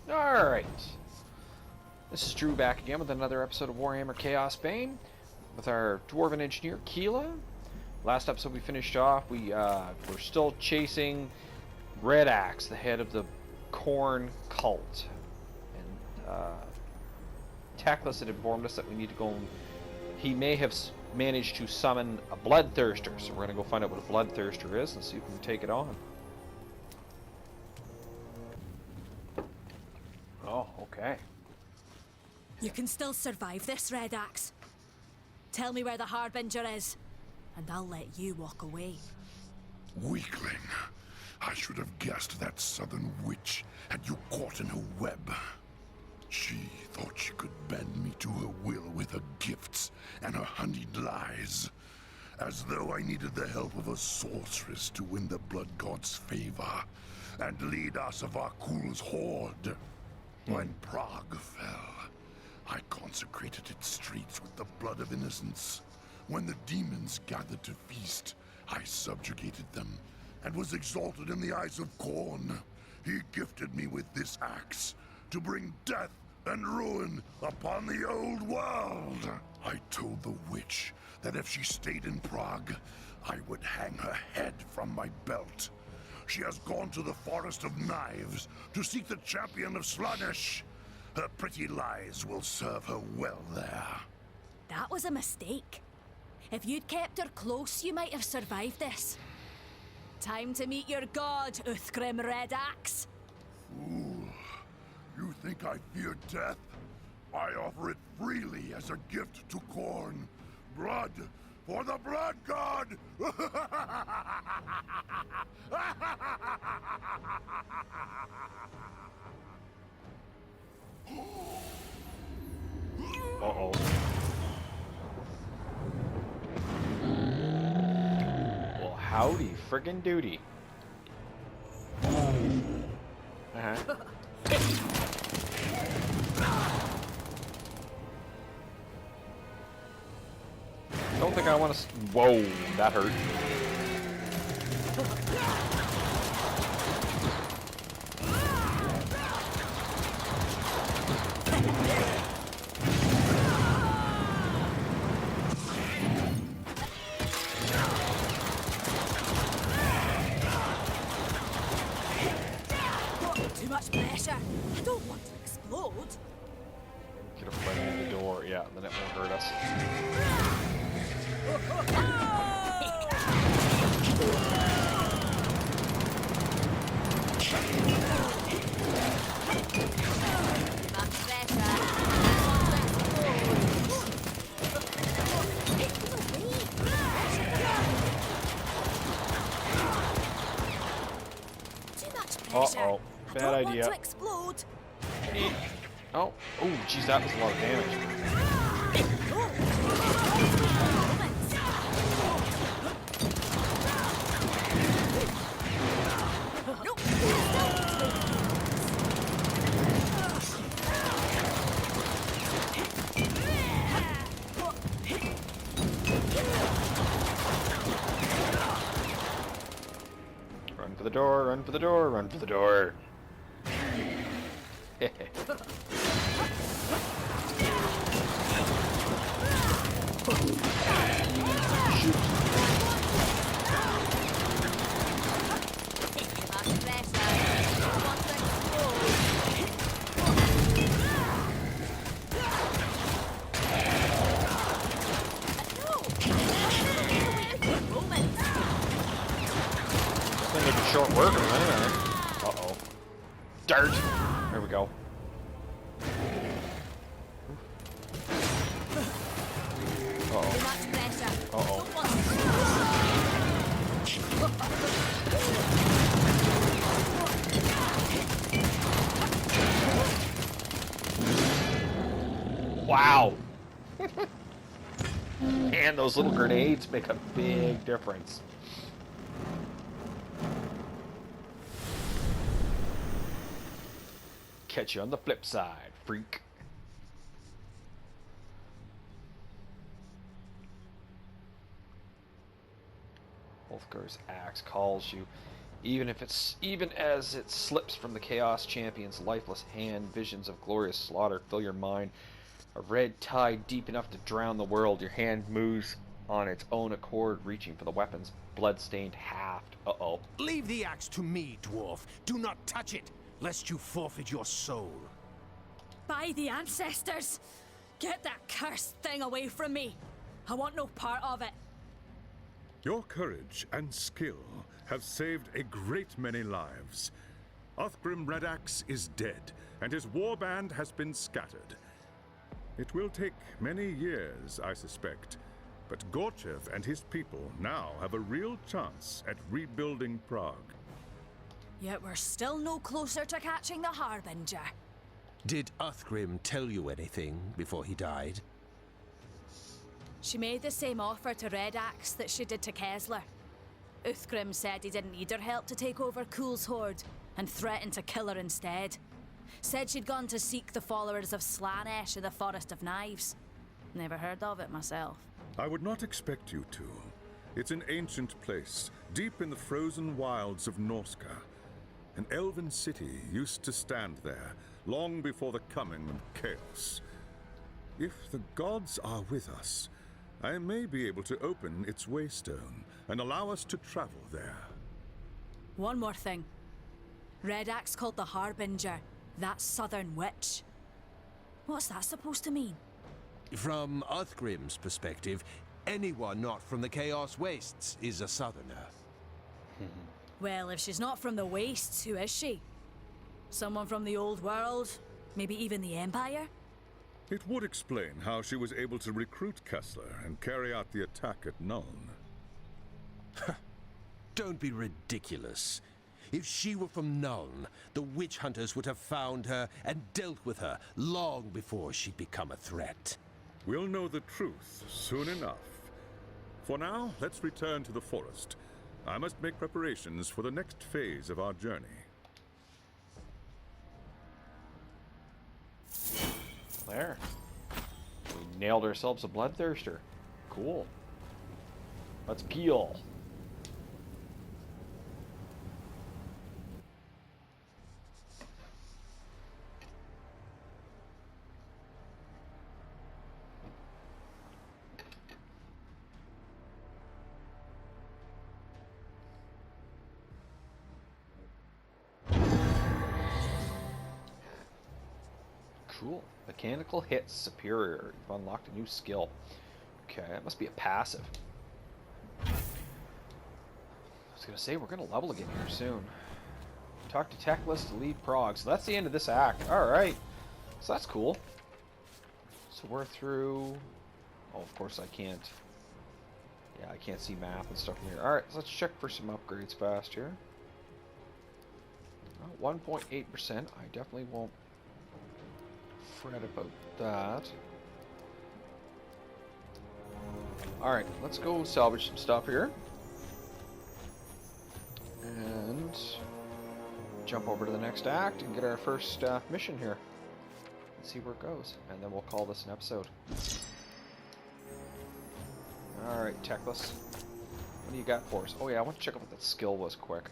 Alright. This is Drew back again with another episode of Warhammer Chaosbane with our Dwarf Engineer, Keela. Last episode we finished off, we're still chasing Red Axe, the head of the Corn cult. And Teclis had informed us that we need to go and he may have managed to summon a Bloodthirster, so we're going to go find out what a Bloodthirster is and see if we can take it on. Oh, okay. You can still survive this, Red Axe. Tell me where the Harbinger is, and I'll let you walk away. Weakling. I should have guessed that southern witch had you caught in her web. She thought she could bend me to her will with her gifts and her honeyed lies. As though I needed the help of a sorceress to win the blood god's favor and lead Asavakul's horde. When Prague fell, I consecrated its streets with the blood of innocents. When the demons gathered to feast, I subjugated them and was exalted in the eyes of Khorne. He gifted me with this axe to bring death and ruin upon the old world. I told the witch that if she stayed in Prague, I would hang her head from my belt. She has gone to the Forest of Knives to seek the champion of Slaanesh. Her pretty lies will serve her well there. That was a mistake. If you'd kept her close, you might have survived this. Time to meet your god, Uthgrim Red Axe. Fool. You think I fear death? I offer it freely as a gift to Khorne. Blood for the blood god! Uh-oh. Well, howdy friggin' doody. Uh-huh. Don't think I want to... Whoa, that hurt. Too much pressure. I don't want to explode. Get a friend in the door, yeah, then it won't hurt us. Uh-oh, bad idea. Want to explode. Oh, geez, that was a lot of damage. Run for the door, run for the door, run for the door. Shoot. Short work of it anyway. Uh-oh. Dart! There we go. Uh-oh. Uh-oh. Wow! And those little grenades make a big difference. Catch you on the flip side, freak. Ulfgar's axe calls you. Even as it slips from the Chaos Champion's lifeless hand, visions of glorious slaughter fill your mind. A red tide deep enough to drown the world. Your hand moves on its own accord, reaching for the weapon's blood-stained haft. Uh-oh. Leave the axe to me, dwarf. Do not touch it, lest you forfeit your soul. By the ancestors! Get that cursed thing away from me! I want no part of it. Your courage and skill have saved a great many lives. Othgrim Redax is dead, and his warband has been scattered. It will take many years, I suspect, but Gorchev and his people now have a real chance at rebuilding Prague. Yet we're still no closer to catching the Harbinger. Did Othgrim tell you anything before he died? She made the same offer to Redax that she did to Kessler. Uthgrim said he didn't need her help to take over Kuhl's horde, and threatened to kill her instead. Said she'd gone to seek the followers of Slanesh in the Forest of Knives. Never heard of it myself. I would not expect you to. It's an ancient place, deep in the frozen wilds of Norska. An elven city used to stand there, long before the coming of chaos. If the gods are with us, I may be able to open its waystone and allow us to travel there. One more thing. Redax called the Harbinger that southern witch. What's that supposed to mean? From Othgrim's perspective, anyone not from the Chaos Wastes is a southerner. Well, if she's not from the Wastes, who is she? Someone from the Old World? Maybe even the Empire? It would explain how she was able to recruit Kessler and carry out the attack at Nuln. Don't be ridiculous. If she were from Nuln, the witch hunters would have found her and dealt with her long before she'd become a threat. We'll know the truth soon enough. For now, let's return to the forest. I must make preparations for the next phase of our journey. There. We nailed ourselves a Bloodthirster. Cool. Let's peel. Cool. Mechanical hits superior. You've unlocked a new skill. Okay, that must be a passive. I was gonna say we're gonna level again here soon. Talk to Teclis to leave Prague. So that's the end of this act. Alright. So that's cool. So we're through. Oh, of course I can't. Yeah, I can't see map and stuff in here. Alright, so let's check for some upgrades fast here. 1.8%. I definitely won't fret about that. Alright, let's go salvage some stuff here. And jump over to the next act and get our first mission here. Let's see where it goes. And then we'll call this an episode. Alright, Teclis. What do you got for us? Oh yeah, I want to check out what that skill was quick.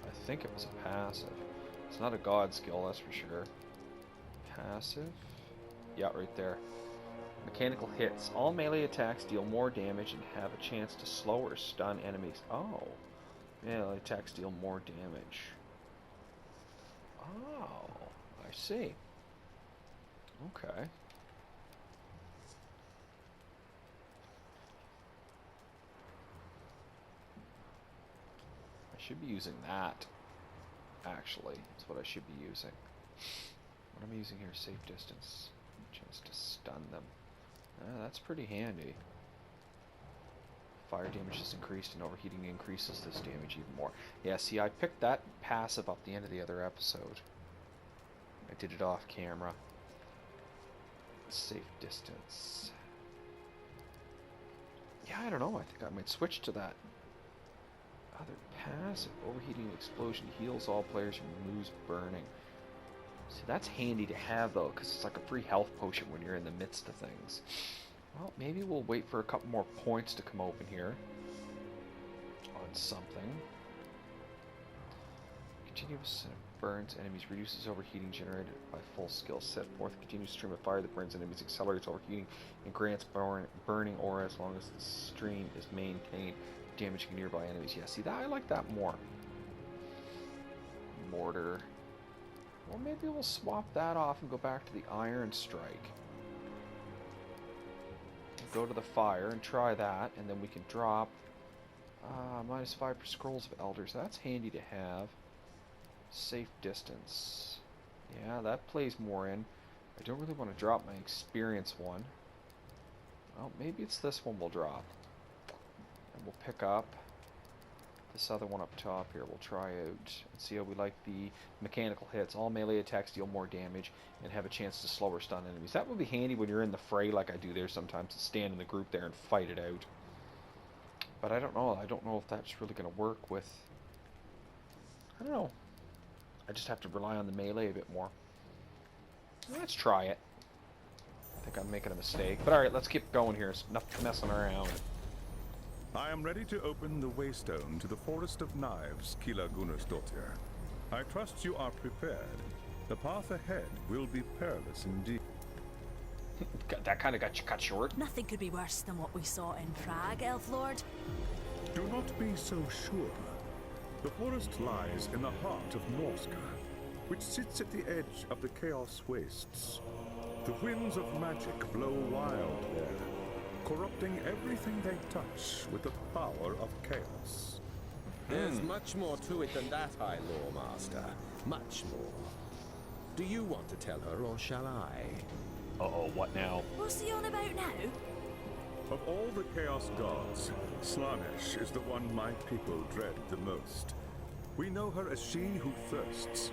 I think it was a passive. It's not a god skill, that's for sure. Passive? Yeah, right there. Mechanical hits. All melee attacks deal more damage and have a chance to slow or stun enemies. Oh. Melee attacks deal more damage. Oh, I see. Okay. I should be using that. Actually, that's what I should be using. What I'm using here is safe distance. Chance to stun them. That's pretty handy. Fire damage is increased and overheating increases this damage even more. Yeah, see, I picked that passive up the end of the other episode. I did it off camera. Safe distance. Yeah, I don't know. I think I might switch to that. Other passive. Overheating explosion heals all players and removes burning. See, that's handy to have, though, because it's like a free health potion when you're in the midst of things. Well, maybe we'll wait for a couple more points to come open here on something. Continuous burns enemies, reduces overheating generated by full skill set forth. Continuous stream of fire that burns enemies, accelerates overheating, and grants burning aura as long as the stream is maintained, damaging nearby enemies. Yeah, see that? I like that more. Mortar. Well, maybe we'll swap that off and go back to the Iron Strike. Go to the fire and try that, and then we can drop -5 for Scrolls of Elders. That's handy to have. Safe distance. Yeah, that plays more in. I don't really want to drop my experience one. Well, maybe it's this one we'll drop. And we'll pick up this other one up top here. We'll try out and see how we like the mechanical hits. All melee attacks deal more damage and have a chance to slow or stun enemies. That would be handy when you're in the fray like I do there sometimes, to stand in the group there and fight it out. But I don't know. I don't know if that's really going to work with... I don't know. I just have to rely on the melee a bit more. Let's try it. I think I'm making a mistake. But alright, let's keep going here. It's enough messing around. I am ready to open the waystone to the Forest of Knives, Keela Gunnarsdottir. I trust you are prepared. The path ahead will be perilous indeed. That kind of got you cut short. Nothing could be worse than what we saw in Prague, Elf Lord. Do not be so sure. The forest lies in the heart of Norska, which sits at the edge of the Chaos Wastes. The winds of magic blow wild there, corrupting everything they touch with the power of chaos. There's much more to it than that, High Lore Master. Much more. Do you want to tell her, or shall I? Uh-oh, what now? What's he on about now? Of all the Chaos Gods, Slanesh is the one my people dread the most. We know her as she who thirsts,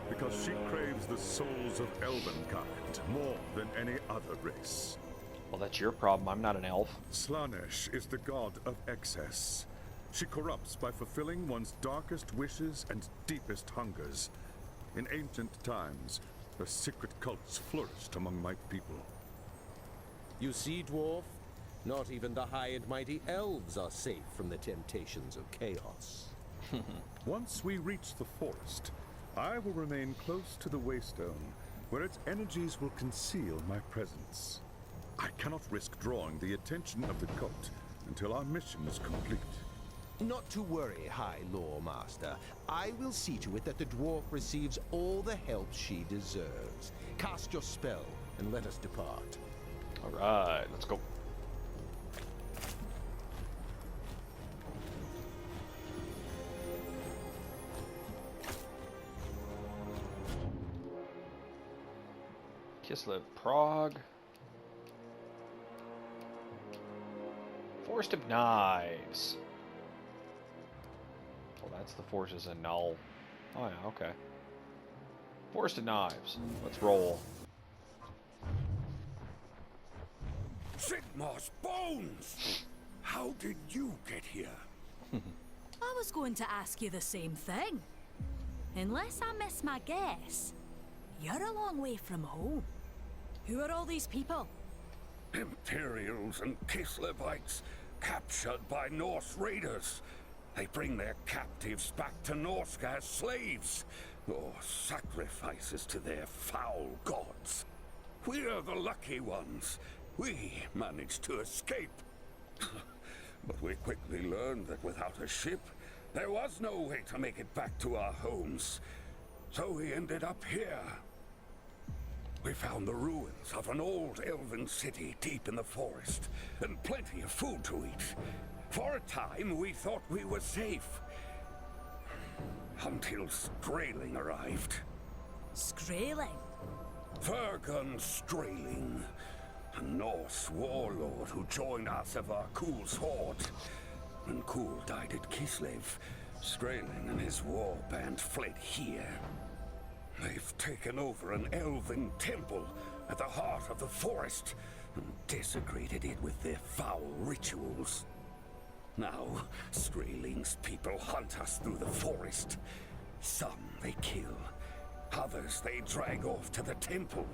because she craves the souls of elvenkind more than any other race. Well, that's your problem. I'm not an elf. Slanesh is the god of excess. She corrupts by fulfilling one's darkest wishes and deepest hungers. In ancient times, her secret cults flourished among my people. You see, Dwarf? Not even the high and mighty elves are safe from the temptations of chaos. Once we reach the forest, I will remain close to the Waystone, where its energies will conceal my presence. I cannot risk drawing the attention of the cult until our mission is complete. Not to worry, High Lore Master. I will see to it that the dwarf receives all the help she deserves. Cast your spell and let us depart. Alright, let's go. Kislev, Prague. Forest of Knives. Well, that's the forces in Null. Oh yeah, okay. Forest of Knives. Let's roll. Sigmar's bones! How did you get here? I was going to ask you the same thing. Unless I miss my guess, you're a long way from home. Who are all these people? Imperials and Kislevites, captured by Norse raiders. They bring their captives back to Norska as slaves, or sacrifices to their foul gods. We're the lucky ones. We managed to escape. But we quickly learned that without a ship, there was no way to make it back to our homes. So we ended up here. We found the ruins of an old elven city deep in the forest, and plenty of food to eat. For a time, we thought we were safe. Until Strailing arrived. Skraeling? Vergun Strailing, a Norse warlord who joined Asavar Kul's horde. When Kul died at Kislev, Strailing and his war band fled here. They've taken over an elven temple at the heart of the forest and desecrated it with their foul rituals. Now, Strailing's people hunt us through the forest. Some they kill, others they drag off to the temple.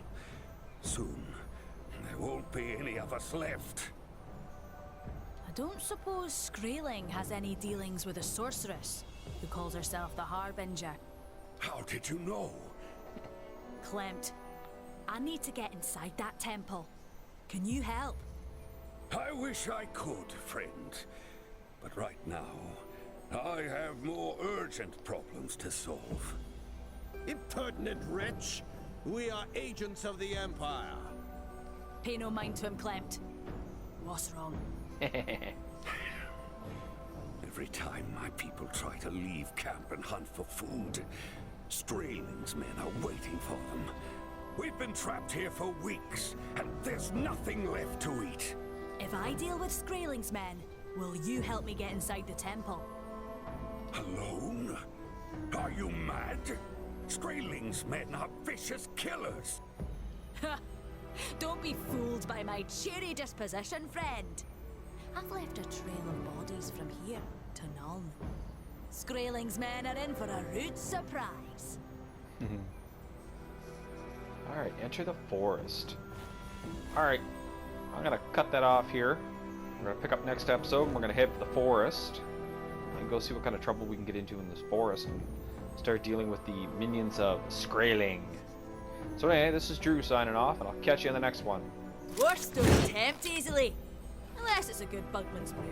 Soon, There won't be any of us left. I don't suppose Skraeling has any dealings with a sorceress who calls herself the Harbinger. How did you know? Clemt, I need to get inside that temple. Can you help? I wish I could, friend. But right now, I have more urgent problems to solve. Impertinent wretch! We are agents of the Empire. Pay no mind to him, Clemt. What's wrong? Every time my people try to leave camp and hunt for food, Skraeling's men are waiting for them. We've been trapped here for weeks, and there's nothing left to eat. If I deal with Skraeling's men, will you help me get inside the temple? Alone? Are you mad? Skraeling's men are vicious killers. Don't be fooled by my cheery disposition, friend. I've left a trail of bodies from here to Nuln. Skraeling's men are in for a rude surprise. Alright, enter the forest. Alright, I'm gonna cut that off here. We're gonna pick up next episode and we're gonna head for the forest. And go see what kind of trouble we can get into in this forest and start dealing with the minions of Skraeling. So anyway, this is Drew signing off, and I'll catch you in the next one. Worse don't tempt easily. Unless it's a good bugman's brew.